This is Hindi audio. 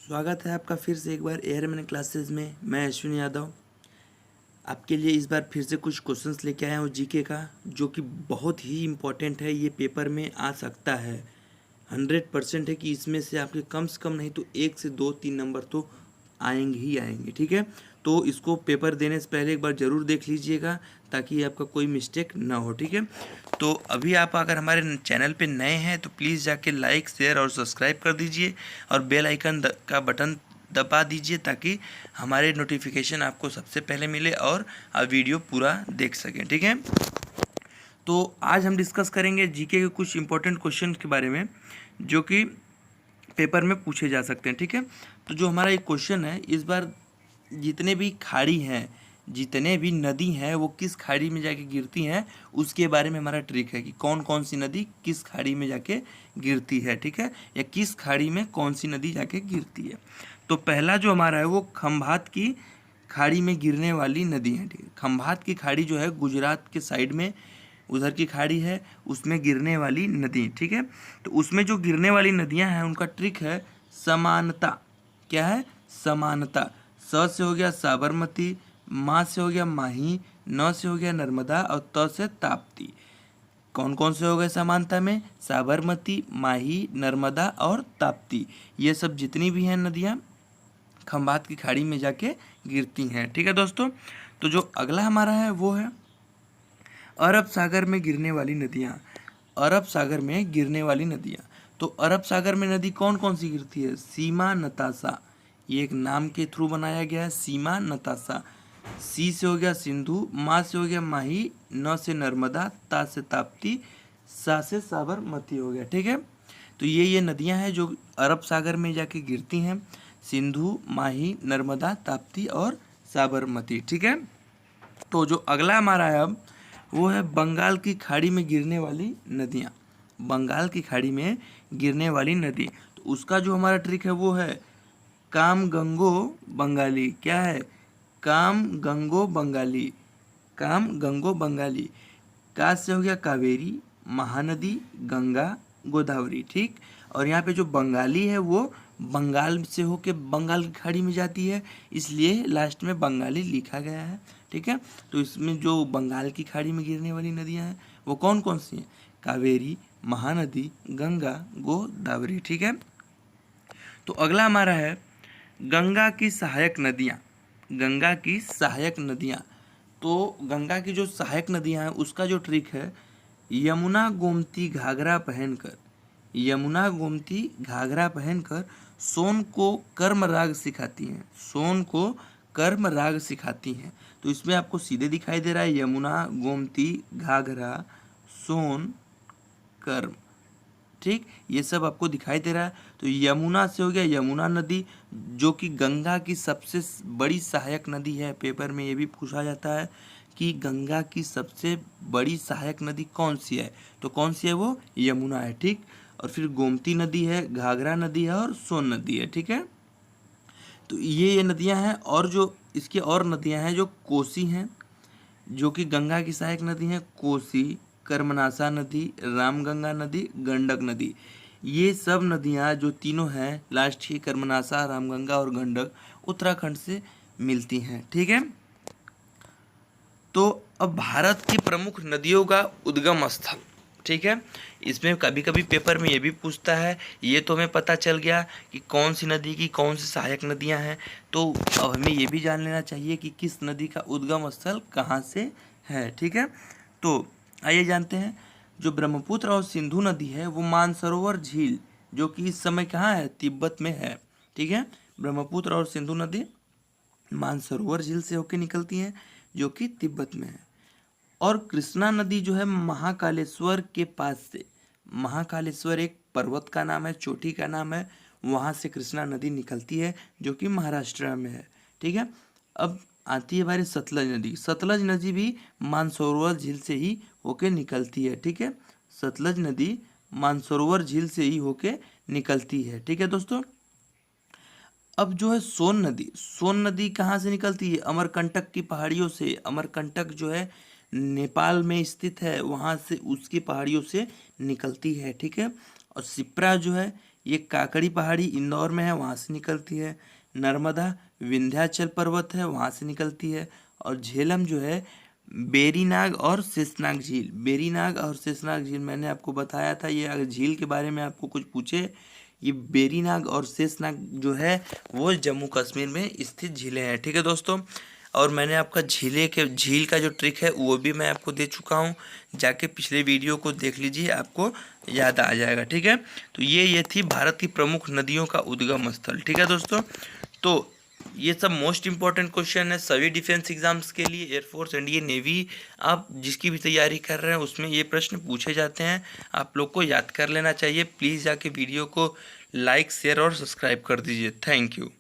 स्वागत है आपका फिर से एक बार एयरमैन क्लासेस में। मैं अश्विन यादव आपके लिए इस बार फिर से कुछ क्वेश्चंस लेके आया हूँ जीके का, जो कि बहुत ही इम्पोर्टेंट है। ये पेपर में आ सकता है, 100% है कि इसमें से आपके कम से कम नहीं तो 1 से 2-3 नंबर तो आएंगे ही आएंगे। ठीक है, तो इसको पेपर देने से पहले एक बार ज़रूर देख लीजिएगा ताकि आपका कोई मिस्टेक ना हो। ठीक है, तो अभी आप अगर हमारे चैनल पे नए हैं तो प्लीज़ जाके लाइक शेयर और सब्सक्राइब कर दीजिए और बेल आइकन का बटन दबा दीजिए ताकि हमारे नोटिफिकेशन आपको सबसे पहले मिले और आप वीडियो पूरा देख सकें। ठीक है, तो आज हम डिस्कस करेंगे जीके के कुछ इंपॉर्टेंट क्वेश्चन के बारे में जो कि पेपर में पूछे जा सकते हैं। ठीक है, तो जो हमारा एक क्वेश्चन है इस बार, जितने भी खाड़ी हैं, जितने भी नदी हैं वो किस खाड़ी में जाके गिरती हैं उसके बारे में हमारा ट्रिक है कि कौन कौन सी नदी किस खाड़ी में जाके गिरती है। ठीक है, या किस खाड़ी में कौन सी नदी जाके गिरती है। तो पहला जो हमारा है वो खंभात की खाड़ी में गिरने वाली नदी है। ठीक है, खंभात की खाड़ी जो है गुजरात के साइड में उधर की खाड़ी है, उसमें गिरने वाली नदी। ठीक है, तो उसमें जो गिरने वाली नदियां हैं उनका ट्रिक है समानता। क्या है? समानता। स से हो गया साबरमती, मा से हो गया माही, न से हो गया नर्मदा और त से ताप्ती। कौन कौन से हो गए समानता में? साबरमती, माही, नर्मदा और ताप्ती। ये सब जितनी भी हैं नदियाँ खंभात की खाड़ी में जाके गिरती हैं। ठीक है दोस्तों, तो जो अगला हमारा है वो है अरब सागर में गिरने वाली नदियाँ। अरब सागर में गिरने वाली नदियाँ, तो अरब सागर में नदी कौन कौन सी गिरती है? सीमा, नताशा। ये एक नाम के थ्रू बनाया गया है, सीमा, नताशा। सी से हो गया सिंधु, मा से हो गया माही, न से नर्मदा, ता से ताप्ती, सा से साबरमती हो गया। ठीक है, तो ये नदियां हैं जो अरब सागर में जाके गिरती हैं, सिंधु, माही, नर्मदा, ताप्ती और साबरमती। ठीक है, तो जो अगला हमारा है अब वो है बंगाल की खाड़ी में गिरने वाली नदियाँ। बंगाल की खाड़ी में गिरने वाली नदी, तो उसका जो हमारा ट्रिक है वो है काम गंगो बंगाली। क्या है? काम गंगो बंगाली। काम गंगो बंगाली। का से हो गया कावेरी, महानदी, गंगा, गोदावरी। ठीक, और यहाँ पे जो बंगाली है वो बंगाल से होके बंगाल की खाड़ी में जाती है, इसलिए लास्ट में बंगाली लिखा गया है। ठीक है, तो इसमें जो बंगाल की खाड़ी में गिरने वाली नदियाँ हैं वो कौन कौन सी हैं? कावेरी, महानदी, गंगा, गोदावरी। ठीक है, तो अगला हमारा है गंगा की सहायक नदियाँ। गंगा की सहायक नदियाँ, तो गंगा की जो सहायक नदियाँ हैं उसका जो ट्रिक है यमुना गोमती घाघरा पहनकर, यमुना गोमती घाघरा पहनकर सोन को कर्म राग सिखाती हैं। सोन को कर्म राग सिखाती हैं, तो इसमें आपको सीधे दिखाई दे रहा है यमुना गोमती घाघरा सोन कर्म। ठीक, ये सब आपको दिखाई दे रहा है। तो यमुना से हो गया यमुना नदी, जो कि गंगा की सबसे बड़ी सहायक नदी है। पेपर में ये भी पूछा जाता है कि गंगा की सबसे बड़ी सहायक नदी कौन सी है, तो कौन सी है वो? यमुना है। ठीक, और फिर गोमती नदी है, घाघरा नदी है और सोन नदी है। ठीक है, तो ये नदियां हैं, और जो इसकी और नदियां हैं जो कोसी हैं, जो कि गंगा की सहायक नदी हैं, कोसी, कर्मनाशा नदी, रामगंगा नदी, गंडक नदी। ये सब नदियाँ जो तीनों हैं लास्ट की, कर्मनाशा, रामगंगा और गंडक, उत्तराखंड से मिलती हैं। ठीक है, तो अब भारत की प्रमुख नदियों का उद्गम स्थल। ठीक है, इसमें कभी कभी पेपर में ये भी पूछता है। ये तो हमें पता चल गया कि कौन सी नदी की कौन सी सहायक नदियां हैं, तो अब हमें ये भी जान लेना चाहिए कि किस नदी का उद्गम स्थल कहाँ से है। ठीक है, तो आइए जानते हैं। जो ब्रह्मपुत्र और सिंधु नदी है वो मानसरोवर झील, जो कि इस समय कहाँ है? तिब्बत में है। ठीक है, ब्रह्मपुत्र और सिंधु नदी मानसरोवर झील से होकर निकलती हैं जो कि तिब्बत में है। और कृष्णा नदी जो है महाकालेश्वर के पास से, महाकालेश्वर एक पर्वत का नाम है, चोटी का नाम है, वहाँ से कृष्णा नदी निकलती है जो कि महाराष्ट्र में है। ठीक है, अब आती है हमारी सतलज नदी। सतलज नदी भी मानसरोवर झील से ही होके निकलती है। ठीक है, सतलज नदी मानसरोवर झील से ही होके निकलती है। ठीक है दोस्तों, अब जो है सोन नदी, सोन नदी कहाँ से निकलती है? अमरकंटक की पहाड़ियों से। अमरकंटक जो है नेपाल में स्थित है, वहाँ से उसकी पहाड़ियों से निकलती है। ठीक है, और शिप्रा जो है ये काकड़ी पहाड़ी इंदौर में है, वहाँ से निकलती है। नर्मदा विंध्याचल पर्वत है, वहाँ से निकलती है। और झेलम जो है बेरीनाग और शेषनाग झील, बेरीनाग और शेषनाग झील मैंने आपको बताया था। ये अगर झील के बारे में आपको कुछ पूछे, ये बेरीनाग और शेषनाग जो है वो जम्मू कश्मीर में स्थित झीलें हैं। ठीक है दोस्तों, और मैंने आपका झील का जो ट्रिक है वो भी मैं आपको दे चुका हूँ, जाके पिछले वीडियो को देख लीजिए, आपको याद आ जाएगा। ठीक है, तो ये थी भारत की प्रमुख नदियों का उद्गम स्थल। ठीक है दोस्तों, तो ये सब मोस्ट इम्पॉर्टेंट क्वेश्चन है सभी डिफेंस एग्जाम्स के लिए, एयरफोर्स, इंडियन नेवी, आप जिसकी भी तैयारी कर रहे हैं उसमें ये प्रश्न पूछे जाते हैं। आप लोग को याद कर लेना चाहिए। प्लीज़ जाके वीडियो को लाइक, शेयर और सब्सक्राइब कर दीजिए। Thank you.